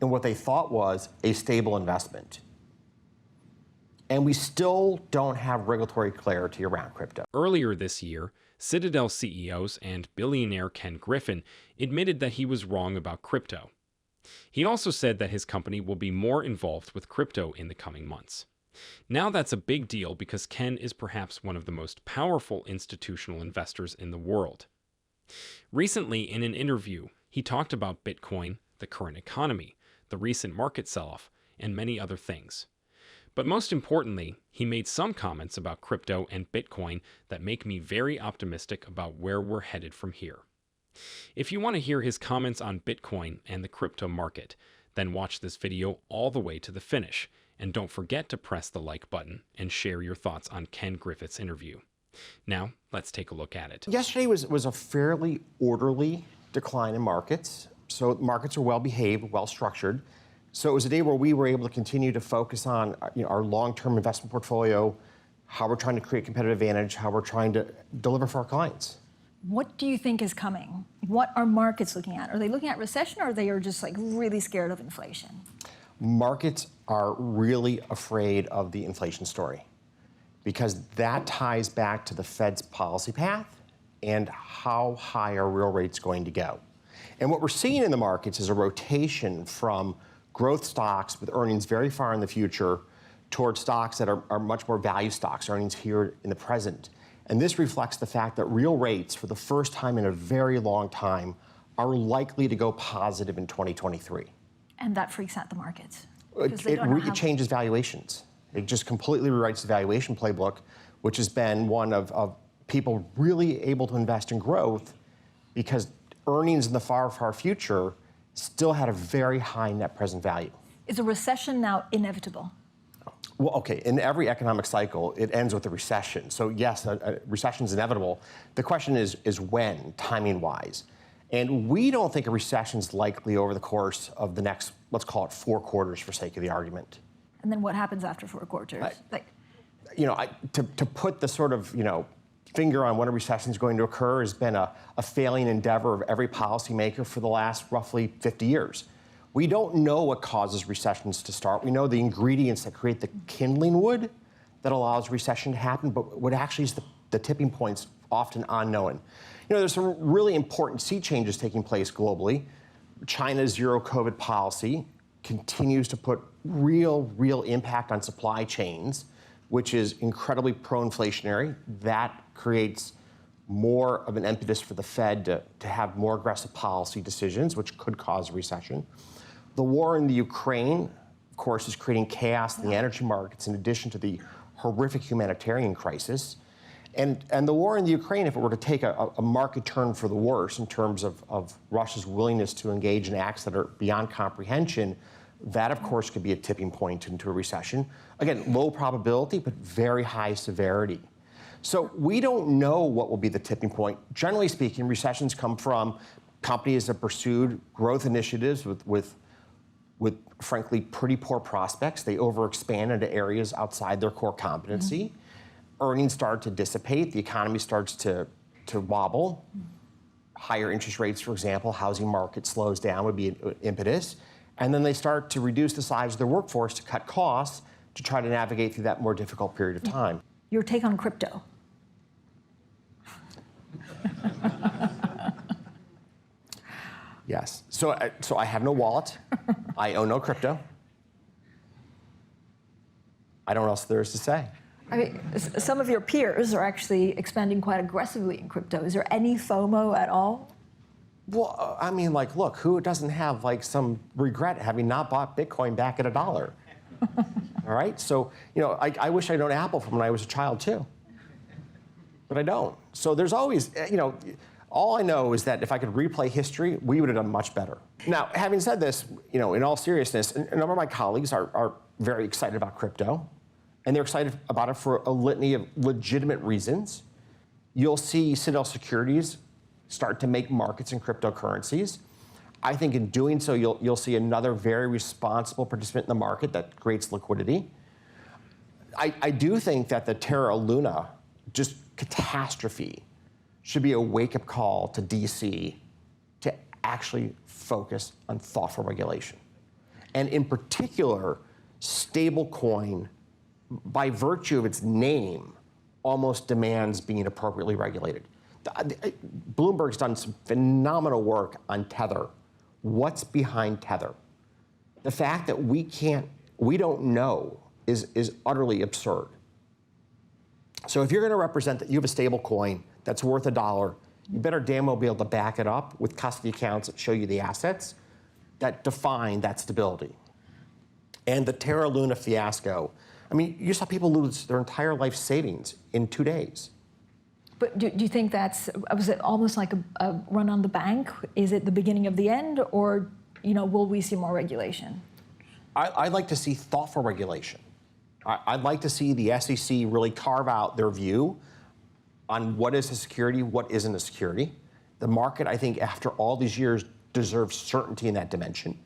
in what they thought was a stable investment. And we still don't have regulatory clarity around crypto. Earlier this year, Citadel CEOs and billionaire Ken Griffin admitted that he was wrong about crypto. He also said that his company will be more involved with crypto in the coming months. Now that's a big deal because Ken is perhaps one of the most powerful institutional investors in the world. Recently, in an interview, he talked about Bitcoin, the current economy, the recent market sell-off, and many other things. But most importantly, he made some comments about crypto and Bitcoin that make me very optimistic about where we're headed from here. If you want to hear his comments on Bitcoin and the crypto market, then watch this video all the way to the finish, and don't forget to press the like button and share your thoughts on Ken Griffin's interview. Now, let's take a look at it. Yesterday was a fairly orderly decline in markets. So markets are well behaved, well structured. So it was a day where we were able to continue to focus on our long-term investment portfolio, how we're trying to create competitive advantage, how we're trying to deliver for our clients. What do you think is coming? What are markets looking at? Are they looking at recession, or are they just like really scared of inflation? Markets are really afraid of the inflation story because that ties back to the Fed's policy path and how high are real rates going to go. And what we're seeing in the markets is a rotation from growth stocks with earnings very far in the future towards stocks that are much more value stocks, earnings here in the present. And this reflects the fact that real rates, for the first time in a very long time, are likely to go positive in 2023. And that freaks out the markets. It changes valuations. It just completely rewrites the valuation playbook, which has been one of people really able to invest in growth because earnings in the far, far future still had a very high net present value. Is a recession now inevitable? Well, okay, in every economic cycle, it ends with a recession. So yes, a recession is inevitable. The question is when, timing-wise. And we don't think a recession is likely over the course of the next, let's call it 4 quarters for sake of the argument. And then what happens after 4 quarters? To put the sort of, finger on when a recession is going to occur has been a failing endeavor of every policymaker for the last roughly 50 years. We don't know what causes recessions to start. We know the ingredients that create the kindling wood that allows recession to happen, but what actually is the tipping point's often unknown. There's some really important sea changes taking place globally. China's zero COVID policy continues to put real impact on supply chains, which is incredibly pro-inflationary. That creates more of an impetus for the Fed to have more aggressive policy decisions, which could cause a recession. The war in the Ukraine, of course, is creating chaos in the energy markets in addition to the horrific humanitarian crisis. And the war in the Ukraine, if it were to take a market turn for the worse in terms of Russia's willingness to engage in acts that are beyond comprehension, that, of course, could be a tipping point into a recession. Again, low probability, but very high severity. So we don't know what will be the tipping point. Generally speaking, recessions come from companies that pursued growth initiatives with frankly, pretty poor prospects. They overexpand into areas outside their core competency. Mm-hmm. Earnings start to dissipate. The economy starts to wobble. Mm-hmm. Higher interest rates, for example, housing market slows down would be an impetus. And then they start to reduce the size of their workforce to cut costs to try to navigate through that more difficult period of time. Your take on crypto? Yes. So I have no wallet. I own no crypto. I don't know what else there is to say. I mean, some of your peers are actually expanding quite aggressively in crypto. Is there any FOMO at all? Well, I mean, look, who doesn't have some regret having not bought Bitcoin back at $1? All right. So, I wish I'd known Apple from when I was a child too, but I don't. So there's always, all I know is that if I could replay history, we would have done much better. Now, having said this, in all seriousness, a number of my colleagues are very excited about crypto, and they're excited about it for a litany of legitimate reasons. You'll see Citadel Securities start to make markets in cryptocurrencies. I think in doing so, you'll see another very responsible participant in the market that creates liquidity. I do think that the Terra Luna just catastrophe should be a wake-up call to DC to actually focus on thoughtful regulation. And in particular, stablecoin, by virtue of its name, almost demands being appropriately regulated. Bloomberg's done some phenomenal work on Tether. What's behind Tether? The fact that we don't know is utterly absurd. So if you're going to represent that you have a stable coin that's worth $1, you better damn well be able to back it up with custody accounts that show you the assets that define that stability. And the Terra Luna fiasco, I mean, you saw people lose their entire life savings in 2 days. But do you think was it almost like a run on the bank? Is it the beginning of the end, or will we see more regulation? I'd like to see thoughtful regulation. I'd like to see the SEC really carve out their view on what is a security, what isn't a security. The market, I think, after all these years, deserves certainty in that dimension.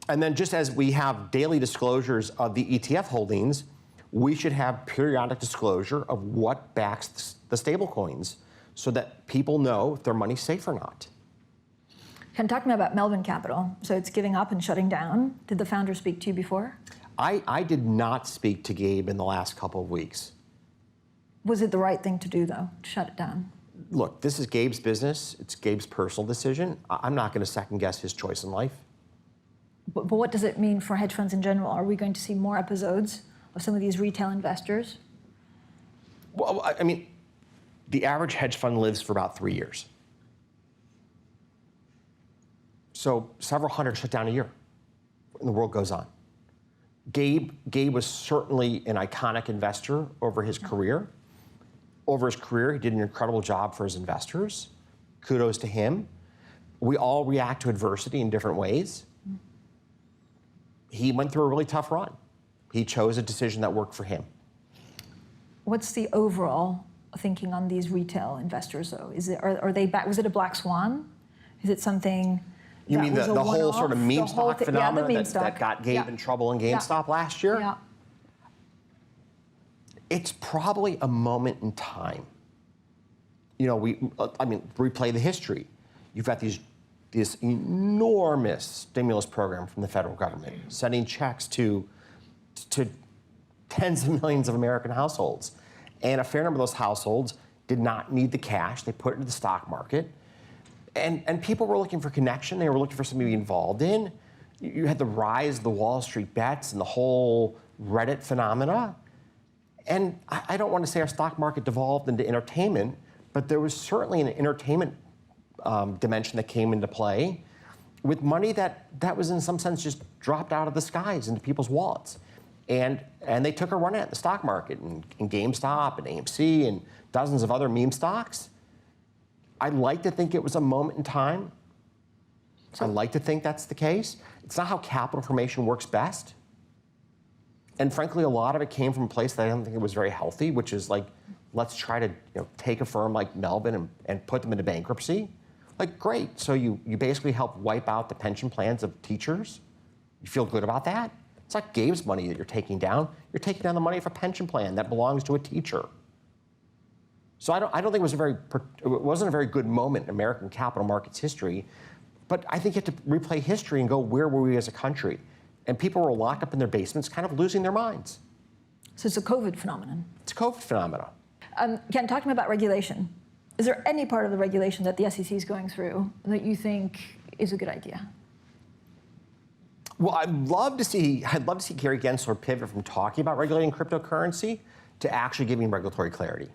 And then just as we have daily disclosures of the ETF holdings, we should have periodic disclosure of what backs the stable coins so that people know if their money's safe or not. Ken, talk to me about Melvin Capital. So it's giving up and shutting down. Did the founder speak to you before? I did not speak to Gabe in the last couple of weeks. Was it the right thing to do, though, to shut it down? Look, this is Gabe's business. It's Gabe's personal decision. I'm not going to second guess his choice in life. But what does it mean for hedge funds in general? Are we going to see more episodes of some of these retail investors? Well, I mean, the average hedge fund lives for about 3 years. So several hundred shut down a year, and the world goes on. Gabe was certainly an iconic investor over his career. Over his career, he did an incredible job for his investors. Kudos to him. We all react to adversity in different ways. He went through a really tough run. He chose a decision that worked for him. What's the overall thinking on these retail investors, though? Are they back? Was it a black swan? Is it something? You mean the whole sort of meme stock phenomenon that got Gabe in trouble in GameStop last year? Yeah. It's probably a moment in time. Replay the history. You've got this enormous stimulus program from the federal government, sending checks to tens of millions of American households. And a fair number of those households did not need the cash. They put it into the stock market. And people were looking for connection. They were looking for something to be involved in. You had the rise of the Wall Street bets and the whole Reddit phenomena. And I don't want to say our stock market devolved into entertainment, but there was certainly an entertainment dimension that came into play with money that was in some sense just dropped out of the skies into people's wallets. And they took a run at the stock market and GameStop and AMC and dozens of other meme stocks. I'd like to think it was a moment in time. I'd like to think that's the case. It's not how capital formation works best. And frankly, a lot of it came from a place that I don't think it was very healthy, which is like, let's try to take a firm like Melvin and put them into bankruptcy. Like, great. So you basically help wipe out the pension plans of teachers. You feel good about that? It's not Gabe's money that you're taking down. You're taking down the money of a pension plan that belongs to a teacher. So I don't think it wasn't a very good moment in American capital markets history. But I think you have to replay history and go, where were we as a country? And people were locked up in their basements, kind of losing their minds. So it's a COVID phenomenon. It's a COVID phenomenon. Ken, talk to me about regulation. Is there any part of the regulation that the SEC is going through that you think is a good idea? Well, I'd love to see Gary Gensler pivot from talking about regulating cryptocurrency to actually giving regulatory clarity.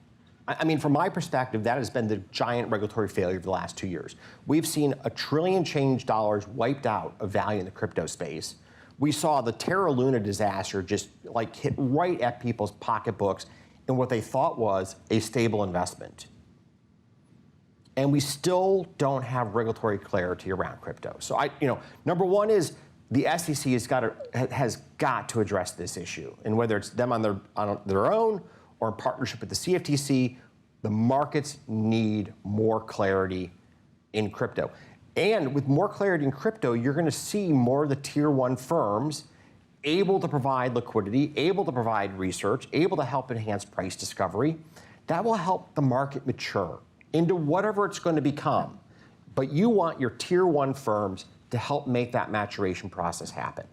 I mean, from my perspective, that has been the giant regulatory failure of the last 2 years. We've seen $1 trillion change dollars wiped out of value in the crypto space. We saw the Terra Luna disaster just like hit right at people's pocketbooks in what they thought was a stable investment. And we still don't have regulatory clarity around crypto. So number one is the SEC has got to address this issue. And whether it's them on their own or in partnership with the CFTC, the markets need more clarity in crypto. And with more clarity in crypto, you're going to see more of the tier one firms able to provide liquidity, able to provide research, able to help enhance price discovery. That will help the market mature into whatever it's going to become. But you want your tier one firms to help make that maturation process happen.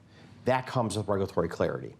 That comes with regulatory clarity.